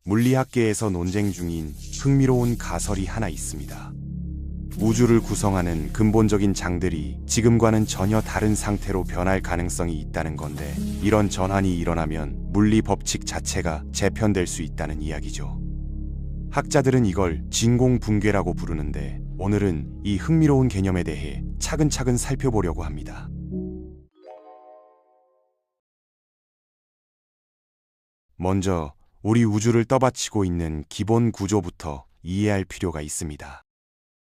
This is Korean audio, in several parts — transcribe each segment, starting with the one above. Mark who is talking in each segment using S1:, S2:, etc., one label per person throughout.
S1: 물리학계에서 논쟁 중인 흥미로운 가설이 하나 있습니다. 우주를 구성하는 근본적인 장들이 지금과는 전혀 다른 상태로 변할 가능성이 있다는 건데, 이런 전환이 일어나면 물리 법칙 자체가 재편될 수 있다는 이야기죠. 학자들은 이걸 진공 붕괴라고 부르는데, 오늘은 이 흥미로운 개념에 대해 차근차근 살펴보려고 합니다. 먼저 우리 우주를 떠받치고 있는 기본 구조부터 이해할 필요가 있습니다.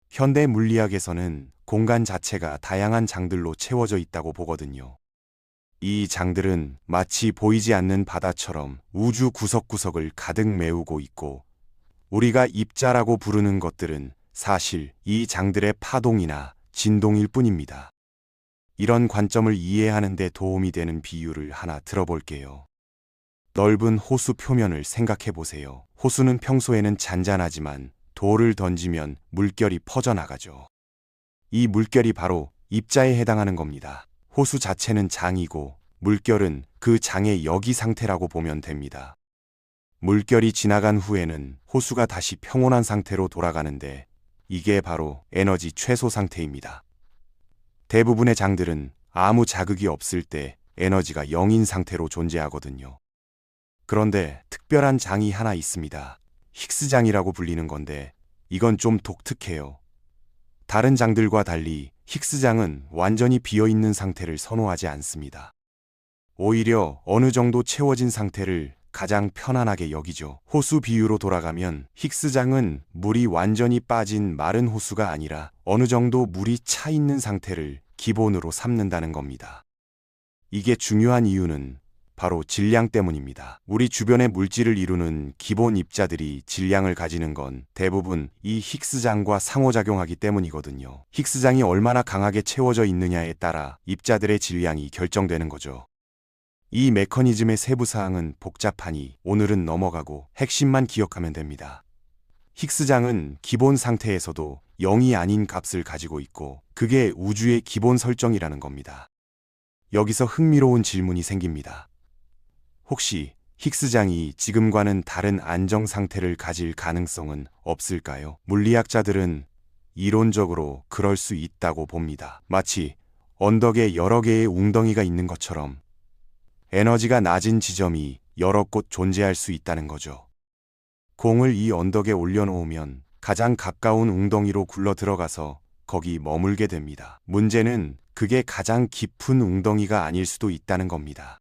S1: 현대 물리학에서는 공간 자체가 다양한 장들로 채워져 있다고 보거든요. 이 장들은 마치 보이지 않는 바다처럼 우주 구석구석을 가득 메우고 있고, 우리가 입자라고 부르는 것들은 사실 이 장들의 파동이나 진동일 뿐입니다. 이런 관점을 이해하는 데 도움이 되는 비유를 하나 들어볼게요. 넓은 호수 표면을 생각해 보세요. 호수는 평소에는 잔잔하지만 돌을 던지면 물결이 퍼져나가죠. 이 물결이 바로 입자에 해당하는 겁니다. 호수 자체는 장이고 물결은 그 장의 여기 상태라고 보면 됩니다. 물결이 지나간 후에는 호수가 다시 평온한 상태로 돌아가는데, 이게 바로 에너지 최소 상태입니다. 대부분의 장들은 아무 자극이 없을 때 에너지가 0인 상태로 존재하거든요. 그런데 특별한 장이 하나 있습니다. 힉스장이라고 불리는 건데, 이건 좀 독특해요. 다른 장들과 달리 힉스장은 완전히 비어있는 상태를 선호하지 않습니다. 오히려 어느 정도 채워진 상태를 가장 편안하게 여기죠. 호수 비유로 돌아가면 힉스장은 물이 완전히 빠진 마른 호수가 아니라 어느 정도 물이 차 있는 상태를 기본으로 삼는다는 겁니다. 이게 중요한 이유는 바로 질량 때문입니다. 우리 주변의 물질을 이루는 기본 입자들이 질량을 가지는 건 대부분 이 힉스장과 상호작용하기 때문이거든요. 힉스장이 얼마나 강하게 채워져 있느냐에 따라 입자들의 질량이 결정되는 거죠. 이 메커니즘의 세부 사항은 복잡하니 오늘은 넘어가고 핵심만 기억하면 됩니다. 힉스장은 기본 상태에서도 0이 아닌 값을 가지고 있고, 그게 우주의 기본 설정이라는 겁니다. 여기서 흥미로운 질문이 생깁니다. 혹시 힉스장이 지금과는 다른 안정 상태를 가질 가능성은 없을까요? 물리학자들은 이론적으로 그럴 수 있다고 봅니다. 마치 언덕에 여러 개의 웅덩이가 있는 것처럼 에너지가 낮은 지점이 여러 곳 존재할 수 있다는 거죠. 공을 이 언덕에 올려놓으면 가장 가까운 웅덩이로 굴러 들어가서 거기 머물게 됩니다. 문제는 그게 가장 깊은 웅덩이가 아닐 수도 있다는 겁니다.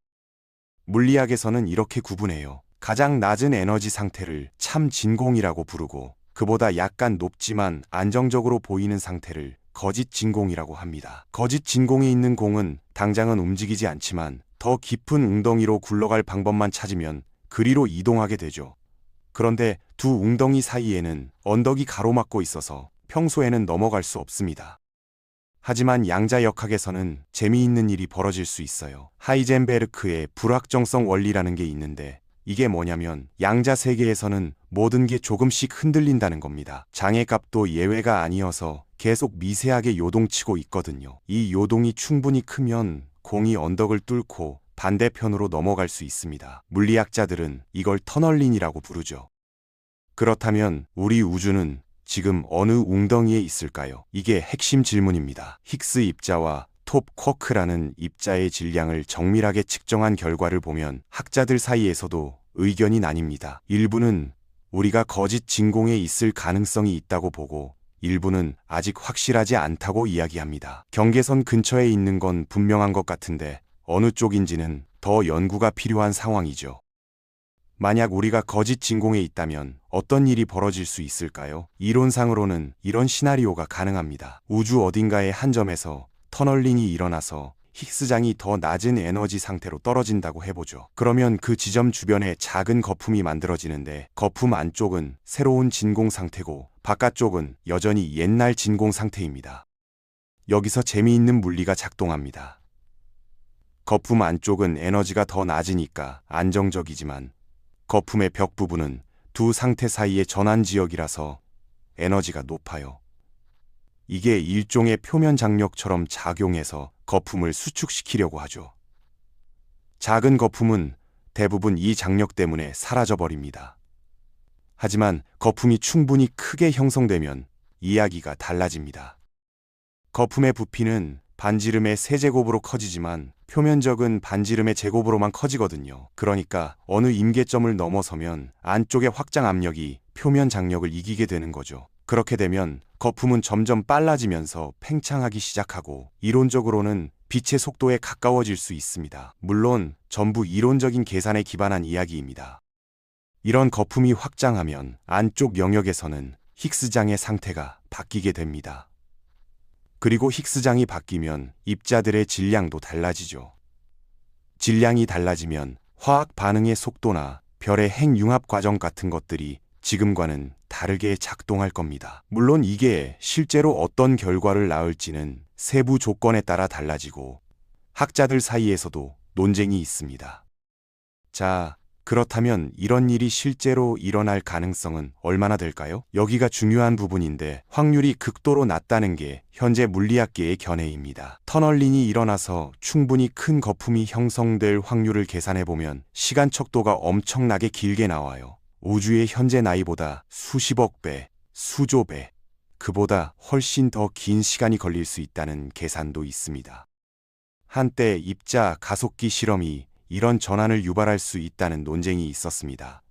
S1: 물리학에서는 이렇게 구분해요. 가장 낮은 에너지 상태를 참 진공이라고 부르고, 그보다 약간 높지만 안정적으로 보이는 상태를 거짓 진공이라고 합니다. 거짓 진공에 있는 공은 당장은 움직이지 않지만 더 깊은 웅덩이로 굴러갈 방법만 찾으면 그리로 이동하게 되죠. 그런데 두 웅덩이 사이에는 언덕이 가로막고 있어서 평소에는 넘어갈 수 없습니다. 하지만 양자역학에서는 재미있는 일이 벌어질 수 있어요. 하이젠베르크의 불확정성 원리라는 게 있는데, 이게 뭐냐면 양자 세계에서는 모든 게 조금씩 흔들린다는 겁니다. 장의 값도 예외가 아니어서 계속 미세하게 요동치고 있거든요. 이 요동이 충분히 크면 공이 언덕을 뚫고 반대편으로 넘어갈 수 있습니다. 물리학자들은 이걸 터널링이라고 부르죠. 그렇다면 우리 우주는 지금 어느 웅덩이에 있을까요? 이게 핵심 질문입니다. 힉스 입자와 톱 쿼크라는 입자의 질량을 정밀하게 측정한 결과를 보면 학자들 사이에서도 의견이 나뉩니다. 일부는 우리가 거짓 진공에 있을 가능성이 있다고 보고, 일부는 아직 확실하지 않다고 이야기합니다. 경계선 근처에 있는 건 분명한 것 같은데 어느 쪽인지는 더 연구가 필요한 상황이죠. 만약 우리가 거짓 진공에 있다면 어떤 일이 벌어질 수 있을까요? 이론상으로는 이런 시나리오가 가능합니다. 우주 어딘가의 한 점에서 터널링이 일어나서 힉스장이 더 낮은 에너지 상태로 떨어진다고 해보죠. 그러면 그 지점 주변에 작은 거품이 만들어지는데, 거품 안쪽은 새로운 진공 상태고 바깥쪽은 여전히 옛날 진공 상태입니다. 여기서 재미있는 물리가 작동합니다. 거품 안쪽은 에너지가 더 낮으니까 안정적이지만, 거품의 벽 부분은 두 상태 사이의 전환 지역이라서 에너지가 높아요. 이게 일종의 표면 장력처럼 작용해서 거품을 수축시키려고 하죠. 작은 거품은 대부분 이 장력 때문에 사라져버립니다. 하지만 거품이 충분히 크게 형성되면 이야기가 달라집니다. 거품의 부피는 반지름의 세제곱으로 커지지만 표면적은 반지름의 제곱으로만 커지거든요. 그러니까 어느 임계점을 넘어서면 안쪽의 확장 압력이 표면 장력을 이기게 되는 거죠. 그렇게 되면 거품은 점점 빨라지면서 팽창하기 시작하고 이론적으로는 빛의 속도에 가까워질 수 있습니다. 물론 전부 이론적인 계산에 기반한 이야기입니다. 이런 거품이 확장하면 안쪽 영역에서는 힉스장의 상태가 바뀌게 됩니다. 그리고 힉스장이 바뀌면 입자들의 질량도 달라지죠. 질량이 달라지면 화학 반응의 속도나 별의 핵융합 과정 같은 것들이 지금과는 다르게 작동할 겁니다. 물론 이게 실제로 어떤 결과를 낳을지는 세부 조건에 따라 달라지고 학자들 사이에서도 논쟁이 있습니다. 자, 그렇다면 이런 일이 실제로 일어날 가능성은 얼마나 될까요? 여기가 중요한 부분인데 확률이 극도로 낮다는 게 현재 물리학계의 견해입니다. 터널링이 일어나서 충분히 큰 거품이 형성될 확률을 계산해보면 시간 척도가 엄청나게 길게 나와요. 우주의 현재 나이보다 수십억 배, 수조 배, 그보다 훨씬 더 긴 시간이 걸릴 수 있다는 계산도 있습니다. 한때 입자 가속기 실험이 이런 전환을 유발할 수 있다는 논쟁이 있었습니다.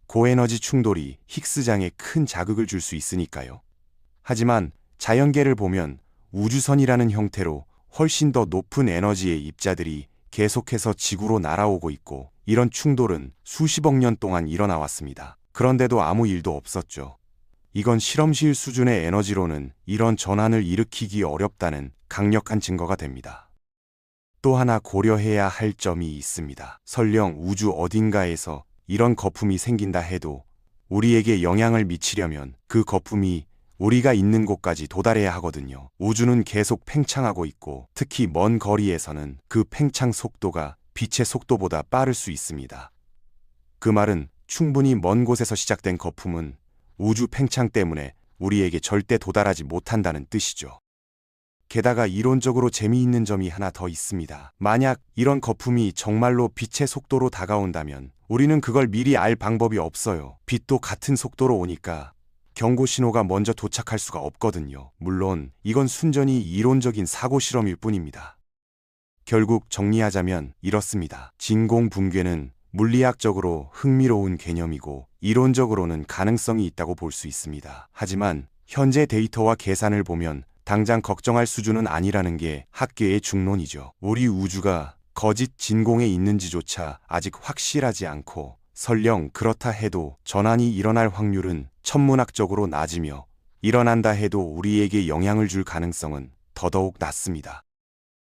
S1: 고에너지 충돌이 힉스장에 큰 자극을 줄 수 있으니까요. 하지만 자연계를 보면 우주선이라는 형태로 훨씬 더 높은 에너지의 입자들이 계속해서 지구로 날아오고 있고 이런 충돌은 수십억 년 동안 일어나 왔습니다. 그런데도 아무 일도 없었죠. 이건 실험실 수준의 에너지로는 이런 전환을 일으키기 어렵다는 강력한 증거가 됩니다. 또 하나 고려해야 할 점이 있습니다. 설령 우주 어딘가에서 이런 거품이 생긴다 해도 우리에게 영향을 미치려면 그 거품이 우리가 있는 곳까지 도달해야 하거든요. 우주는 계속 팽창하고 있고 특히 먼 거리에서는 그 팽창 속도가 빛의 속도보다 빠를 수 있습니다. 그 말은 충분히 먼 곳에서 시작된 거품은 우주 팽창 때문에 우리에게 절대 도달하지 못한다는 뜻이죠. 게다가 이론적으로 재미있는 점이 하나 더 있습니다. 만약 이런 거품이 정말로 빛의 속도로 다가온다면 우리는 그걸 미리 알 방법이 없어요. 빛도 같은 속도로 오니까 경고 신호가 먼저 도착할 수가 없거든요. 물론 이건 순전히 이론적인 사고 실험일 뿐입니다. 결국 정리하자면 이렇습니다. 진공 붕괴는 물리학적으로 흥미로운 개념이고 이론적으로는 가능성이 있다고 볼 수 있습니다. 하지만 현재 데이터와 계산을 보면 당장 걱정할 수준은 아니라는 게 학계의 중론이죠. 우리 우주가 거짓 진공에 있는지조차 아직 확실하지 않고 설령 그렇다 해도 전환이 일어날 확률은 천문학적으로 낮으며 일어난다 해도 우리에게 영향을 줄 가능성은 더더욱 낮습니다.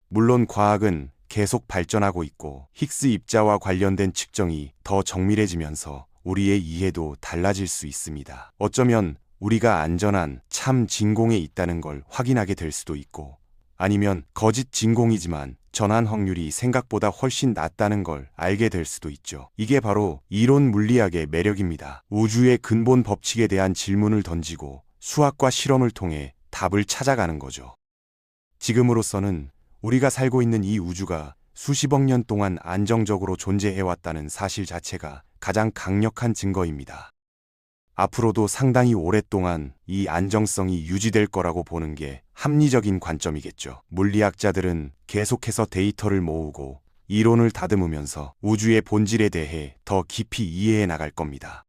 S1: 물론 과학은 계속 발전하고 있고 힉스 입자와 관련된 측정이 더 정밀해지면서 우리의 이해도 달라질 수 있습니다. 어쩌면 우리가 안전한 참 진공에 있다는 걸 확인하게 될 수도 있고 아니면 거짓 진공이지만 전환 확률이 생각보다 훨씬 낮다는 걸 알게 될 수도 있죠. 이게 바로 이론 물리학의 매력입니다. 우주의 근본 법칙에 대한 질문을 던지고 수학과 실험을 통해 답을 찾아가는 거죠. 지금으로서는 우리가 살고 있는 이 우주가 수십억 년 동안 안정적으로 존재해왔다는 사실 자체가 가장 강력한 증거입니다. 앞으로도 상당히 오랫동안 이 안정성이 유지될 거라고 보는 게 합리적인 관점이겠죠. 물리학자들은 계속해서 데이터를 모으고 이론을 다듬으면서 우주의 본질에 대해 더 깊이 이해해 나갈 겁니다.